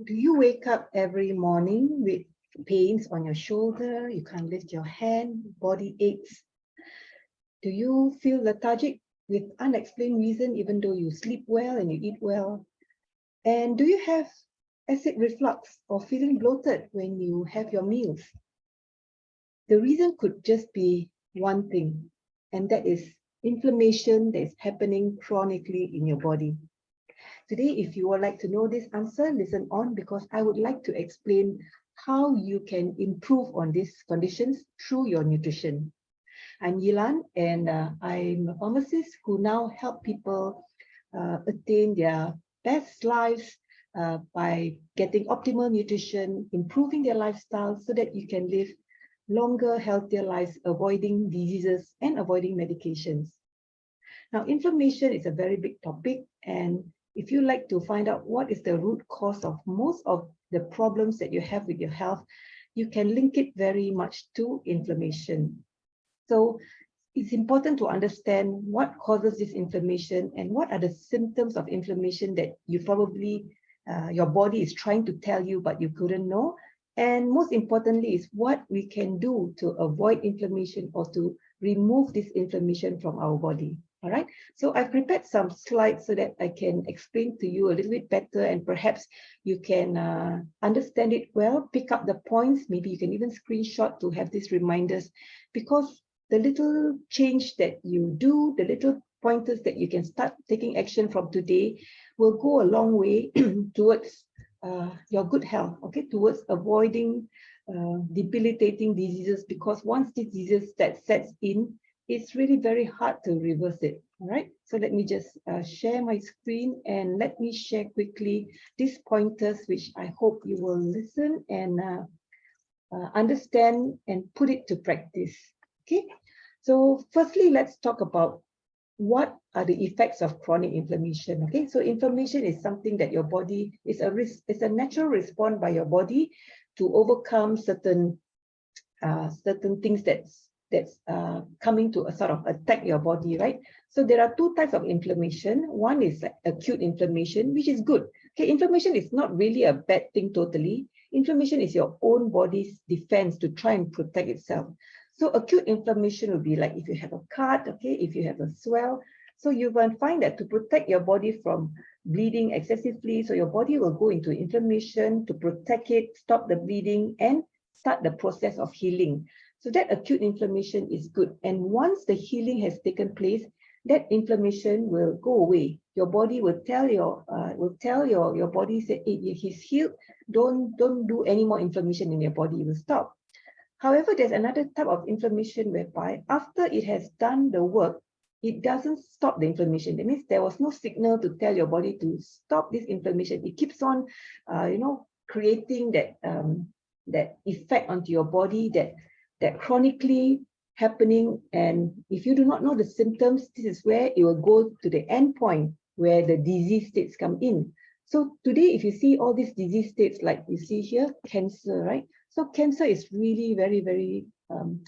Do you wake up every morning with pains on your shoulder? You can't lift your hand, body aches. Do you feel lethargic with unexplained reason, even though you sleep well and you eat well? And do you have acid reflux or feeling bloated when you have your meals? The reason could just be one thing, and that is inflammation that is happening chronically in your body. Today, if you would like to know this answer, listen on, because I would like to explain how you can improve on these conditions through your nutrition. I'm Yilan, and I'm a pharmacist who now help people attain their best lives by getting optimal nutrition, improving their lifestyle so that you can live longer, healthier lives, avoiding diseases and avoiding medications. Now, inflammation is a very big topic, and if you like to find out what is the root cause of most of the problems that you have with your health, you can link it very much to inflammation. So it's important to understand what causes this inflammation and what are the symptoms of inflammation that you probably, your body is trying to tell you, but you couldn't know. And most importantly is what we can do to avoid inflammation or to remove this inflammation from our body. All right, so I've prepared some slides so that I can explain to you a little bit better, and perhaps you can understand it well, pick up the points. Maybe you can even screenshot to have these reminders, because the little change that you do, the little pointers that you can start taking action from today will go a long way towards your good health, okay, towards avoiding debilitating diseases, because once the disease that sets in, it's really very hard to reverse it. All right, so let me just share my screen and let me share quickly these pointers, which I hope you will listen and understand and put it to practice. Okay, so firstly, let's talk about what are the effects of chronic inflammation. Okay, so inflammation is something that your body is it's a natural response by your body to overcome certain things that's coming to a sort of attack your body, right? So there are two types of inflammation. One is like acute inflammation, which is good. Okay, inflammation is not really a bad thing totally. Inflammation is your own body's defense to try and protect itself. So acute inflammation will be like if you have a cut, okay, if you have a swell. So you will find that to protect your body from bleeding excessively, so your body will go into inflammation to protect it, stop the bleeding, and start the process of healing. So that acute inflammation is good. And once the healing has taken place, that inflammation will go away. Your body will tell your body, say, hey, he's healed. Don't do any more inflammation in your body. It will stop. However, there's another type of inflammation whereby after it has done the work, it doesn't stop the inflammation. That means there was no signal to tell your body to stop this inflammation. It keeps on, creating that effect onto your body that chronically happening. And if you do not know the symptoms, this is where it will go to the end point where the disease states come in. So today, if you see all these disease states, like you see here, cancer, right? So cancer is really very, very,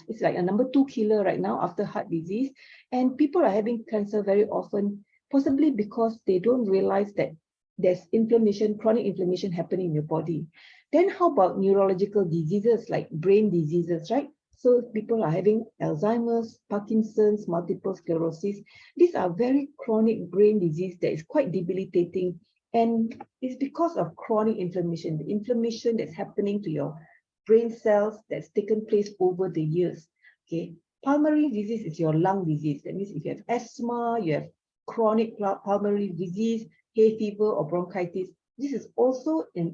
it's like a number 2 killer right now after heart disease. And people are having cancer very often, possibly because they don't realize that there's inflammation, chronic inflammation happening in your body. Then how about neurological diseases like brain diseases, right? So people are having Alzheimer's, Parkinson's, multiple sclerosis. These are very chronic brain disease that is quite debilitating. And it's because of chronic inflammation, the inflammation that's happening to your brain cells that's taken place over the years. Okay, pulmonary disease is your lung disease. That means if you have asthma, you have chronic pulmonary disease, hay fever, or bronchitis, this is also an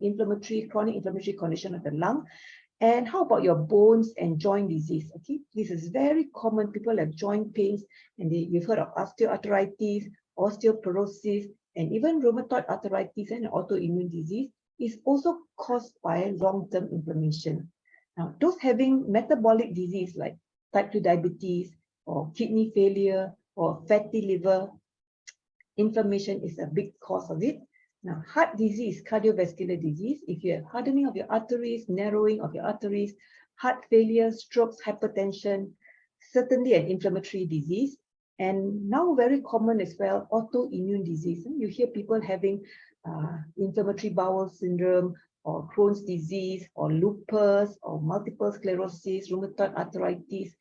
chronic inflammatory condition of the lung. And how about your bones and joint disease? Okay, this is very common. People have joint pains, and you've heard of osteoarthritis, osteoporosis, and even rheumatoid arthritis and autoimmune disease is also caused by long-term inflammation. Now, those having metabolic disease like type 2 diabetes or kidney failure or fatty liver, inflammation is a big cause of it. Now, heart disease, cardiovascular disease, if you have hardening of your arteries, narrowing of your arteries, heart failure, strokes, hypertension, certainly an inflammatory disease. And now very common as well, autoimmune disease. You hear people having inflammatory bowel syndrome, or Crohn's disease, or lupus, or multiple sclerosis, rheumatoid arthritis,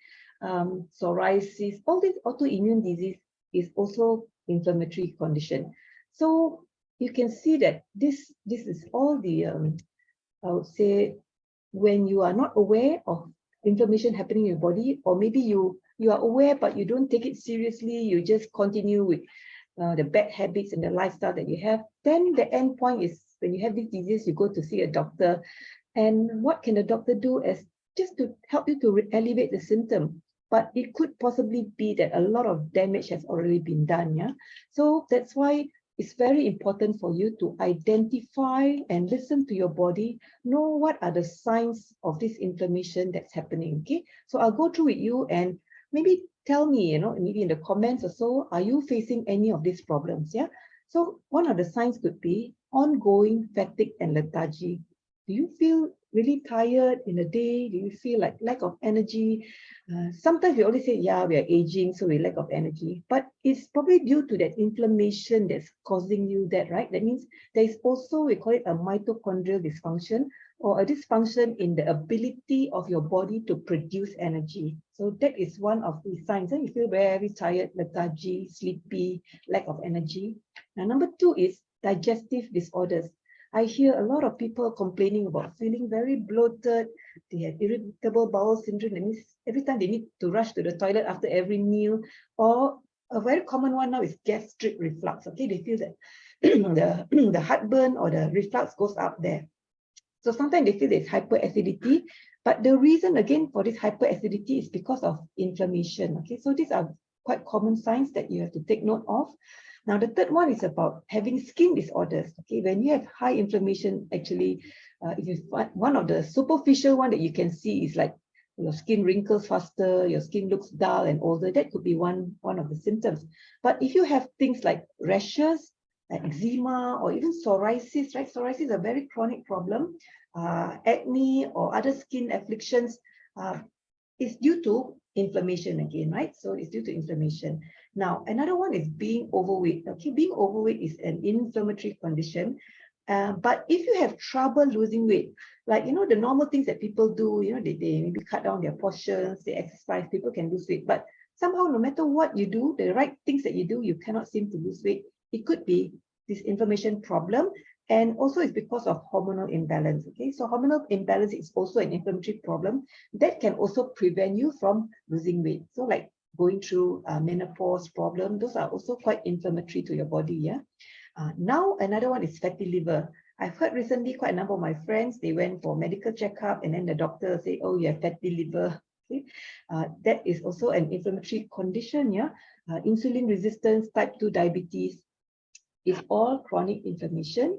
psoriasis. All these autoimmune disease is also inflammatory condition. So you can see that this is all the I would say, when you are not aware of inflammation happening in your body, or maybe you are aware but you don't take it seriously, you just continue with the bad habits and the lifestyle that you have, then the end point is when you have this disease, you go to see a doctor. And what can the doctor do is just to help you to alleviate the symptom. But it could possibly be that a lot of damage has already been done. Yeah. So that's why it's very important for you to identify and listen to your body, know what are the signs of this inflammation that's happening. Okay. So I'll go through with you and maybe tell me, maybe in the comments or so, are you facing any of these problems? Yeah. So one of the signs could be ongoing fatigue and lethargy. Do you feel really tired in the day? Do you feel like lack of energy? Sometimes we always say, yeah, we are aging, so we lack of energy. But it's probably due to that inflammation that's causing you that, right? That means there is also, we call it a mitochondrial dysfunction, or a dysfunction in the ability of your body to produce energy. So that is one of the signs. You feel very tired, lethargy, sleepy, lack of energy. Now, number two is digestive disorders. I hear a lot of people complaining about feeling very bloated. They have irritable bowel syndrome. That means every time they need to rush to the toilet after every meal. Or a very common one now is gastric reflux. Okay, they feel that the heartburn or the reflux goes up there. So sometimes they feel there's hyperacidity, but the reason again for this hyperacidity is because of inflammation. Okay, so these are quite common signs that you have to take note of. Now, the third one is about having skin disorders. Okay, when you have high inflammation, actually, if you find one of the superficial one that you can see is like your skin wrinkles faster, your skin looks dull and older. That could be one of the symptoms. But if you have things like rashes, eczema, or even psoriasis, right? Psoriasis is a very chronic problem. Acne or other skin afflictions is due to inflammation again, right? So it's due to inflammation. Now, another one is being overweight. Okay, being overweight is an inflammatory condition. But if you have trouble losing weight, like, the normal things that people do, they maybe cut down their portions, they exercise, people can lose weight. But somehow, no matter what you do, the right things that you do, you cannot seem to lose weight. It could be this inflammation problem. And also it's because of hormonal imbalance. Okay, so hormonal imbalance is also an inflammatory problem that can also prevent you from losing weight. So like going through menopause problem, those are also quite inflammatory to your body. Yeah. Now another one is fatty liver. I've heard recently quite a number of my friends, they went for medical checkup and then the doctor say, oh, you have fatty liver. Okay. That is also an inflammatory condition. Yeah. Insulin resistance, type 2 diabetes is all chronic inflammation.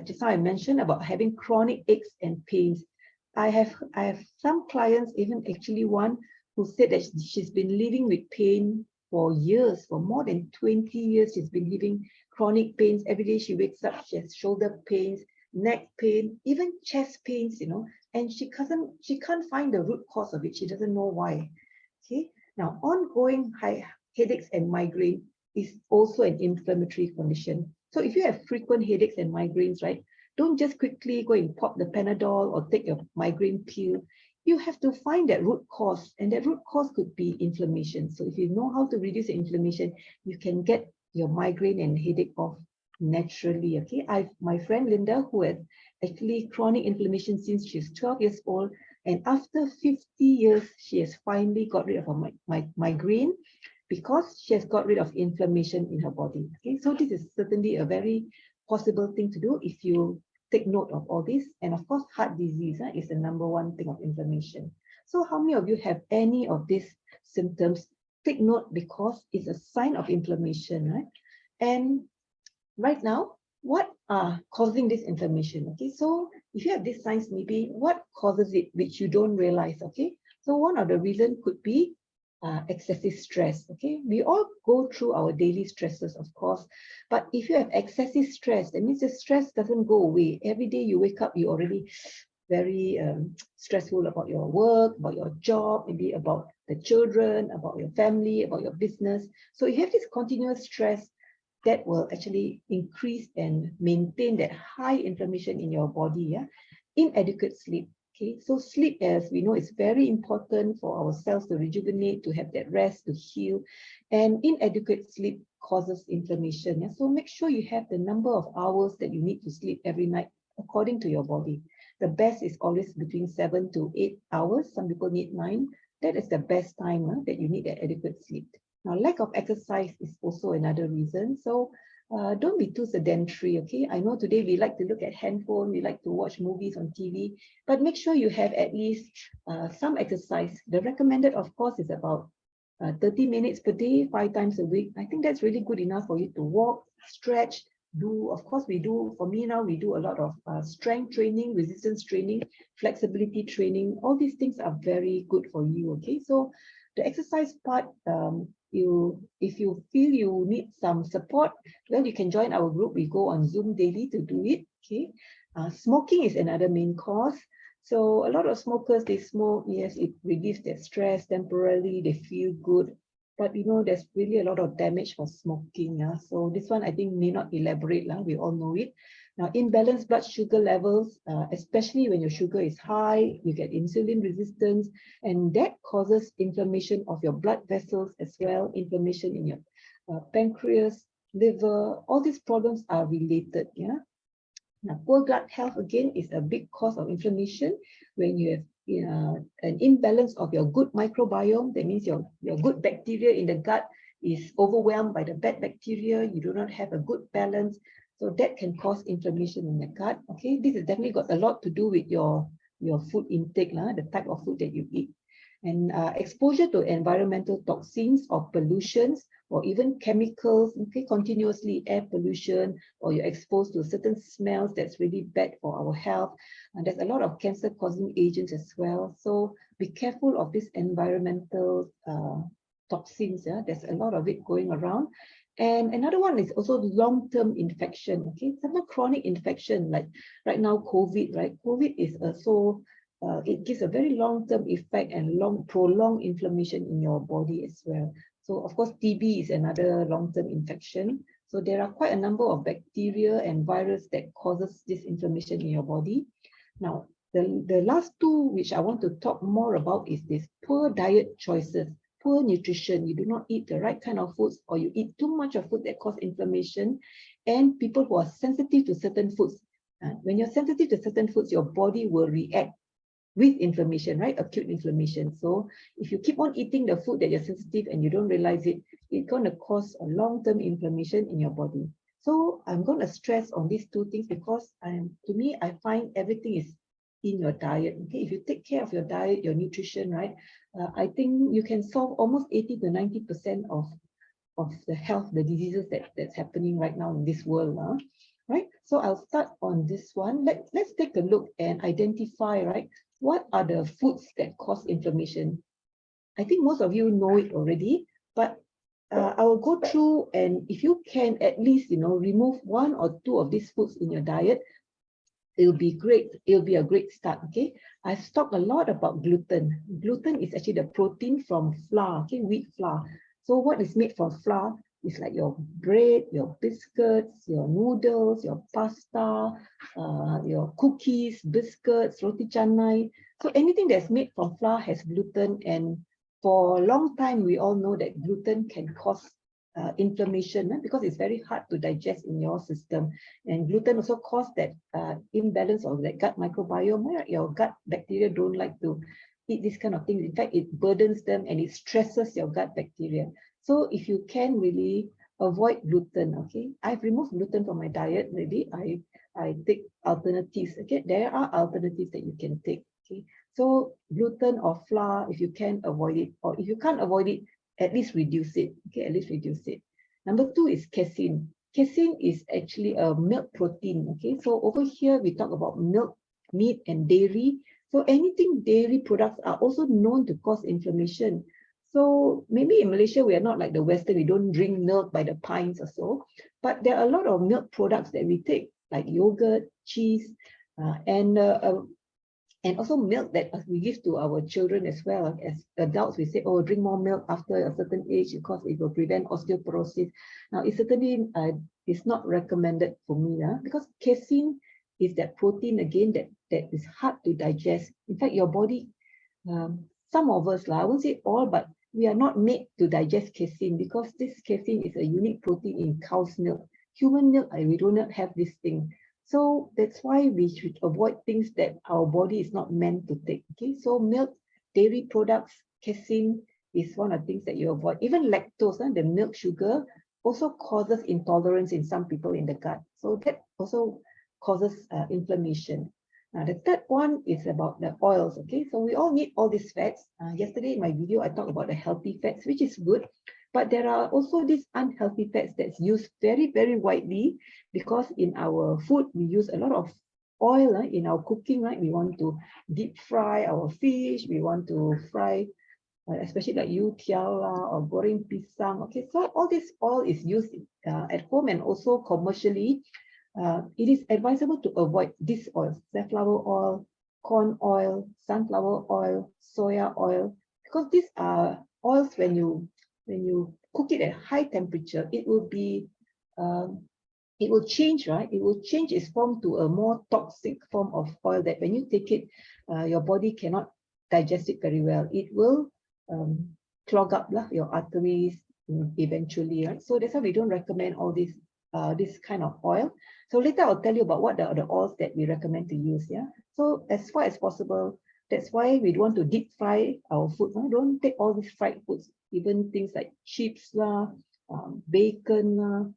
Just now I mentioned about having chronic aches and pains. I have some clients, even actually one who said that she's been living with pain for years, for more than 20 years. She's been living chronic pains. Every day she wakes up, she has shoulder pains, neck pain, even chest pains, and she can't find the root cause of it. She doesn't know why. Okay. Now, ongoing headaches and migraine is also an inflammatory condition. So if you have frequent headaches and migraines, right, don't just quickly go and pop the Panadol or take your migraine pill. You have to find that root cause, and that root cause could be inflammation. So if you know how to reduce the inflammation, you can get your migraine and headache off naturally. Okay, my friend Linda, who has actually chronic inflammation since she's 12 years old, and after 50 years, she has finally got rid of her migraine, because she has got rid of inflammation in her body. Okay, so this is certainly a very possible thing to do if you take note of all this. And of course, heart disease is the number one thing of inflammation. So how many of you have any of these symptoms? Take note, because it's a sign of inflammation, right? And right now, what are causing this inflammation? Okay, so if you have these signs, maybe what causes it, which you don't realize. Okay, so one of the reasons could be excessive stress. Okay, we all go through our daily stresses, of course, but if you have excessive stress, that means the stress doesn't go away. Every day you wake up, you already very stressful about your work, about your job, maybe about the children, about your family, about your business. So you have this continuous stress. that will actually increase and maintain that high inflammation in your body. Yeah, inadequate sleep. Okay, so sleep, as we know, is very important for our cells to rejuvenate, to have that rest, to heal. And inadequate sleep causes inflammation. Yeah? So make sure you have the number of hours that you need to sleep every night according to your body. The best is always between 7 to 8 hours. Some people need 9. That is the best time that you need that adequate sleep. Now, lack of exercise is also another reason. So don't be too sedentary, okay? I know today we like to look at handphone, we like to watch movies on TV, but make sure you have at least some exercise. The recommended, of course, is about 30 minutes per day, 5 times a week. I think that's really good enough for you to walk, stretch, of course, for me now, we do a lot of strength training, resistance training, flexibility training. All these things are very good for you, okay? So the exercise part, if you feel you need some support, well, you can join our group. We go on Zoom daily to do it, okay? Smoking is another main cause. So a lot of smokers, they smoke, yes, it relieves their stress temporarily, they feel good. But there's really a lot of damage for smoking. Yeah? So this one, I think, may not elaborate. We all know it. Now, imbalanced blood sugar levels, especially when your sugar is high, you get insulin resistance, and that causes inflammation of your blood vessels as well, inflammation in your pancreas, liver. All these problems are related. Yeah. Now, poor gut health, again, is a big cause of inflammation. When you have an imbalance of your good microbiome, that means your good bacteria in the gut is overwhelmed by the bad bacteria, you do not have a good balance, so that can cause inflammation in the gut. Okay, this has definitely got a lot to do with your food intake, the type of food that you eat. And exposure to environmental toxins or pollutions, or even chemicals, okay, continuously, air pollution, or you're exposed to certain smells that's really bad for our health. And there's a lot of cancer-causing agents as well. So be careful of these environmental toxins. Yeah, there's a lot of it going around. And another one is also long-term infection. Okay, some chronic infection, like right now, COVID. Right, COVID is it gives a very long-term effect and prolonged inflammation in your body as well. So of course, TB is another long-term infection. So there are quite a number of bacteria and virus that causes this inflammation in your body. Now, the last two, which I want to talk more about, is this poor diet choices, poor nutrition. You do not eat the right kind of foods, or you eat too much of food that cause inflammation, and people who are sensitive to certain foods. When you're sensitive to certain foods, your body will react with inflammation, right? Acute inflammation. So if you keep on eating the food that you're sensitive and you don't realize it, it's going to cause a long-term inflammation in your body. So I'm going to stress on these two things because to me, I find everything is in your diet. Okay, if you take care of your diet, your nutrition, right? I think you can solve almost 80 to 90% of the health, the diseases that's happening right now in this world. Right? So I'll start on this one. Let's take a look and identify, right? What are the foods that cause inflammation? I think most of you know it already, but I will go through, and if you can at least, remove 1 or 2 of these foods in your diet, it'll be great. It'll be a great start, okay? I've talked a lot about gluten. Gluten is actually the protein from flour, okay, wheat flour. So what is made from flour is like your bread, your biscuits, your noodles, your pasta, your cookies, biscuits, roti canai. So anything that's made from flour has gluten, and for a long time, we all know that gluten can cause inflammation because it's very hard to digest in your system. And gluten also causes that imbalance of that gut microbiome. Right? Your gut bacteria don't like to eat this kind of things. In fact, it burdens them and it stresses your gut bacteria. So if you can really avoid gluten, okay? I've removed gluten from my diet already. I take alternatives. Okay, there are alternatives that you can take. Okay, so gluten or flour, if you can avoid it, or if you can't avoid it, at least reduce it. Okay, at least reduce it. Number 2 is casein. Casein is actually a milk protein. Okay, so over here we talk about milk, meat, and dairy. So anything dairy products are also known to cause inflammation. So maybe in Malaysia we are not like the Western. We don't drink milk by the pints or so, but there are a lot of milk products that we take, like yogurt, cheese, and And also milk that we give to our children as well. As adults, we say, oh, drink more milk after a certain age because it will prevent osteoporosis. Now, it certainly is not recommended for me, because casein is that protein, again, that is hard to digest. In fact, your body, some of us, I won't say all, but we are not made to digest casein because this casein is a unique protein in cow's milk. Human milk, we do not have this thing. So that's why we should avoid things that our body is not meant to take. Okay, so milk, dairy products, casein is one of the things that you avoid. Even lactose, the milk sugar, also causes intolerance in some people in the gut. So that also causes inflammation. Now, the third one is about the oils. Okay, so we all need all these fats. Yesterday in my video, I talked about the healthy fats, which is good. But there are also these unhealthy fats that's used very, very widely because in our food, we use a lot of oil in our cooking, right? We want to deep fry our fish. We want to fry, especially like youtiao or goreng pisang. Okay, so all this oil is used at home and also commercially. It is advisable to avoid these oils: safflower oil, corn oil, sunflower oil, soya oil, because these are oils when you cook it at high temperature, it will be it will change, right? It will change its form to a more toxic form of oil that when you take it, your body cannot digest it very well. It will clog up your arteries eventually, right? So that's why we don't recommend all this kind of oil. So later I'll tell you about what are the oils that we recommend to use. Yeah. So as far as possible, that's why we want to deep fry our food. Don't take all these fried foods, even things like chips, bacon,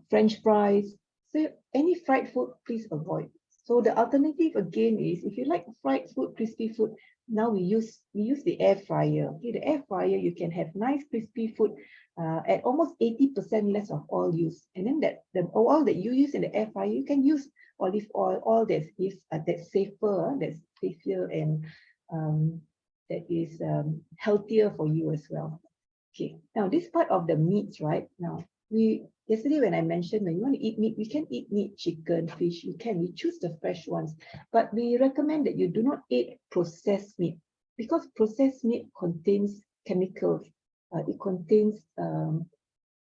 French fries. So any fried food, please avoid. So the alternative again is, if you like fried food, crispy food, now we use the air fryer. Okay, the air fryer, you can have nice crispy food at almost 80% less of oil use. And then the oil that you use in the air fryer, you can use olive oil that's safer, that's safer, and that is healthier for you as well. Okay, now this part of the meats, right? Now, yesterday when I mentioned when you want to eat meat, we can eat meat, chicken, fish, we choose the fresh ones. But we recommend that you do not eat processed meat because processed meat contains chemicals. It contains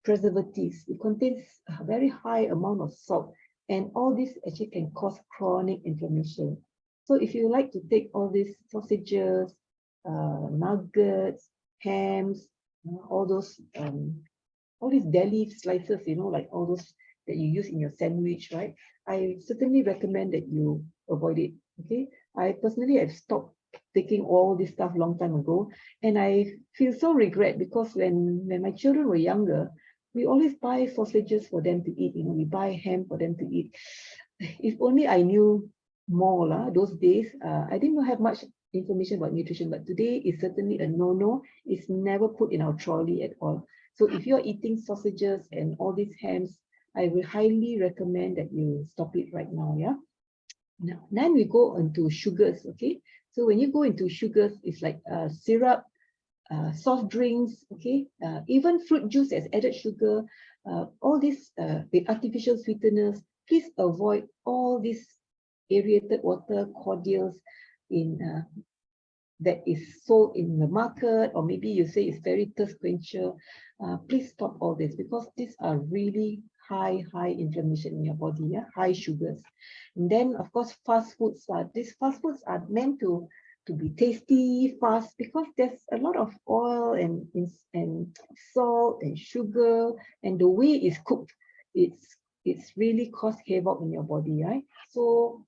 preservatives. It contains a very high amount of salt. And all this actually can cause chronic inflammation. So if you like to take all these sausages, nuggets, hams, all these deli slices, like all those that you use in your sandwich, right? I certainly recommend that you avoid it. Okay, I personally have stopped taking all this stuff long time ago, and I feel so regret because when my children were younger, we always buy sausages for them to eat. We buy ham for them to eat. If only I knew more those days. I didn't have much information about nutrition, but today is certainly a no-no. It's never put in our trolley at all. So if you're eating sausages and all these hams, I will highly recommend that you stop it right now. Yeah. Now, then we go into sugars. Okay. So when you go into sugars, it's like syrup, soft drinks. Okay. Even fruit juice has added sugar. All this with artificial sweeteners. Please avoid all these aerated water cordials that is sold in the market, or maybe you say it's very thirst quencher. Please stop all this because these are really high inflammation in your body, high sugars. And then of course fast foods. These fast foods are meant to be tasty, fast, because there's a lot of oil and salt and sugar, and the way it's cooked, it's really caused havoc in your body, right? So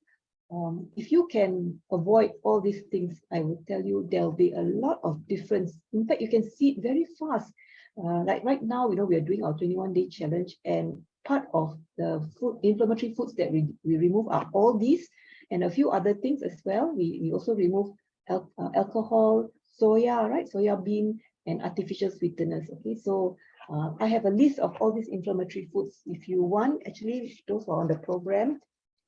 if you can avoid all these things, I will tell you there'll be a lot of difference. In fact, you can see it very fast. Like right now, we are doing our 21-day challenge, and part of the inflammatory foods that we remove are all these and a few other things as well. We also remove alcohol, soya, right? Soya bean and artificial sweeteners. Okay, so I have a list of all these inflammatory foods. If you want, actually, those are on the program.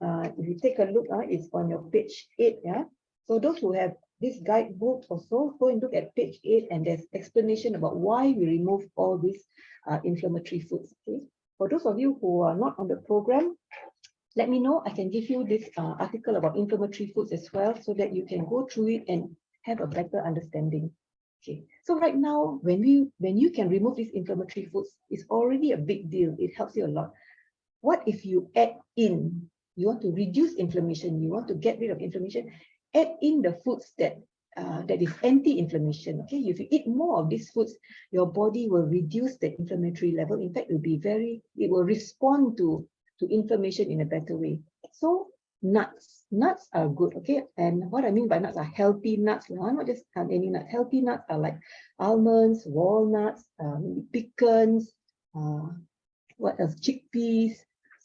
If you take a look, it's on your page 8. Yeah. So those who have this guidebook also, go and look at page 8, and there's explanation about why we remove all these inflammatory foods. Okay. For those of you who are not on the program, let me know. I can give you this article about inflammatory foods as well, so that you can go through it and have a better understanding. Okay, so right now, when you can remove these inflammatory foods, it's already a big deal. It helps you a lot. What if you add in, you want to reduce inflammation, you want to get rid of inflammation, add in the foods that that is anti-inflammation. Okay, if you eat more of these foods, your body will reduce the inflammatory level. In fact, it will respond to inflammation in a better way. So nuts are good. Okay, and what I mean by nuts are healthy nuts, not just any nut. Healthy nuts are like almonds, walnuts, pecans, what else, chickpeas.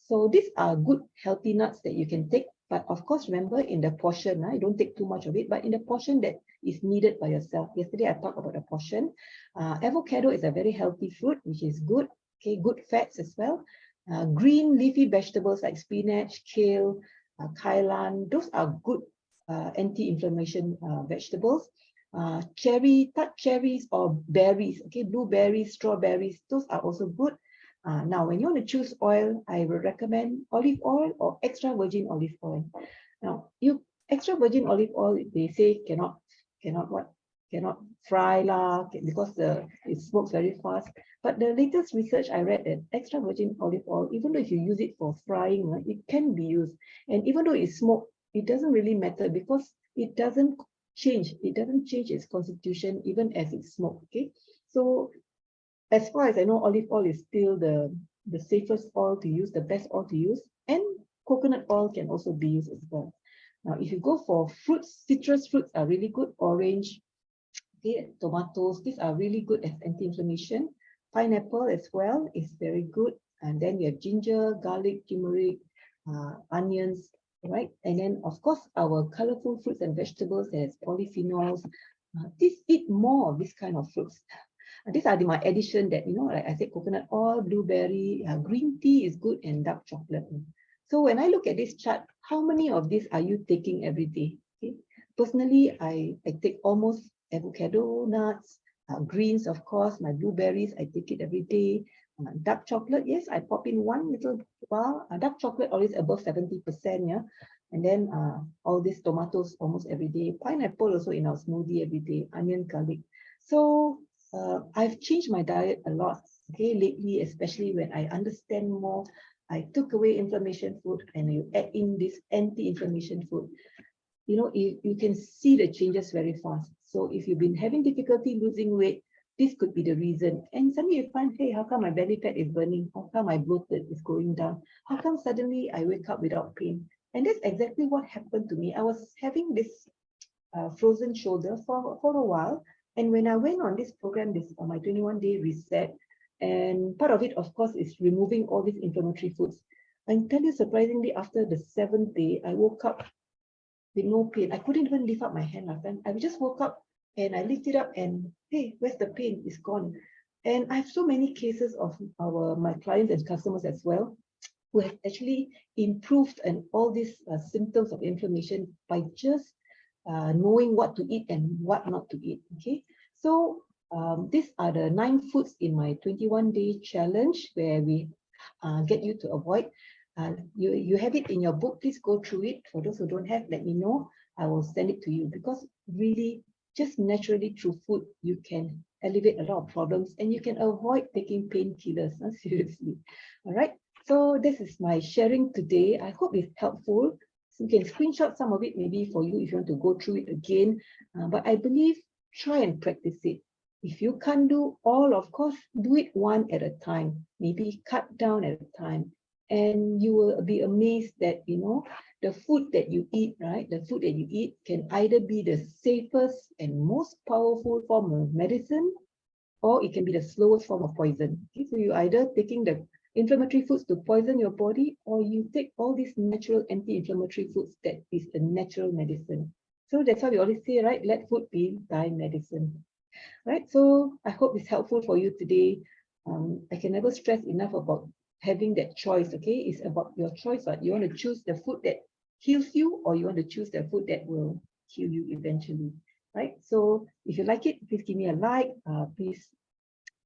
So these are good healthy nuts that you can take. But of course, remember in the portion, don't take too much of it, but in the portion that is needed by yourself. Yesterday, I talked about the portion. Avocado is a very healthy fruit, which is good. Okay, good fats as well. Green leafy vegetables like spinach, kale, kailan, those are good anti-inflammation vegetables. Tart cherries or berries, okay, blueberries, strawberries, those are also good. Now, when you want to choose oil, I will recommend olive oil or extra virgin olive oil. Now, extra virgin olive oil, they say cannot fry because it smokes very fast. But the latest research I read that extra virgin olive oil, even though if you use it for frying, it can be used. And even though it's smoked, it doesn't really matter because it doesn't change. It doesn't change its constitution even as it's smoked. Okay, so as far as I know, olive oil is still the safest oil to use, the best oil to use, and coconut oil can also be used as well. Now, if you go for fruits, citrus fruits are really good. Orange, okay, tomatoes, these are really good as anti-inflammation. Pineapple as well is very good. And then we have ginger, garlic, turmeric, onions, right? And then, of course, our colorful fruits and vegetables has polyphenols. Please eat more of this kind of fruits. These are my addition that, like I said, coconut oil, blueberry, green tea is good, and dark chocolate. So when I look at this chart, how many of these are you taking every day? Okay. Personally, I take almost avocado, nuts, greens, of course, my blueberries, I take it every day. Dark chocolate, yes, I pop in one little bar. Dark chocolate always above 70%, yeah. And then all these tomatoes almost every day. Pineapple also in our smoothie every day. Onion, garlic. So I've changed my diet a lot, okay, lately, especially when I understand more. I took away inflammation food and you add in this anti-inflammation food. You can see the changes very fast. So if you've been having difficulty losing weight, this could be the reason. And suddenly you find, hey, how come my belly fat is burning? How come my bloated is going down? How come suddenly I wake up without pain? And that's exactly what happened to me. I was having this frozen shoulder for a while. And when I went on this program, this my 21-day reset, and part of it, of course, is removing all these inflammatory foods. I tell you, surprisingly, after the 7th day, I woke up with no pain. I couldn't even lift up my hand last time. I just woke up and I lifted up and, hey, where's the pain? It's gone. And I have so many cases of my clients and customers as well, who have actually improved and all these symptoms of inflammation by just knowing what to eat and what not to eat. Okay, so these are the 9 foods in my 21-day challenge where we get you to avoid. You have it in your book. Please go through it. For those who don't have, let me know. I will send it to you, because really, just naturally through food, you can alleviate a lot of problems and you can avoid taking painkillers. Seriously. All right. So this is my sharing today. I hope it's helpful. So you can screenshot some of it maybe for you if you want to go through it again. But I believe try and practice it. If you can't do all, of course, do it one at a time. Maybe cut down at a time. And you will be amazed that, the food that you eat, right? The food that you eat can either be the safest and most powerful form of medicine, or it can be the slowest form of poison. Okay? So you either taking the inflammatory foods to poison your body, or you take all these natural anti-inflammatory foods that is the natural medicine. So that's why we always say, right? Let food be thy medicine. Right? So I hope it's helpful for you today. I can never stress enough about having that choice. Okay, it's about your choice. Right? You want to choose the food that heals you, or you want to choose the food that will kill you eventually. Right? So if you like it, please give me a like. Please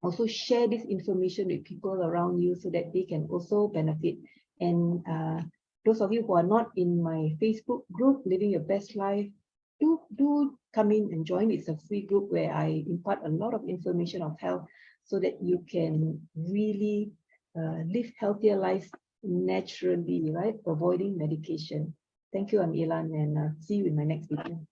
also share this information with people around you so that they can also benefit. And those of you who are not in my Facebook group, Living Your Best Life, do come in and join. It's a free group where I impart a lot of information of health so that you can really live healthier lives naturally, right? Avoiding medication. Thank you, I'm Ilan, and see you in my next video.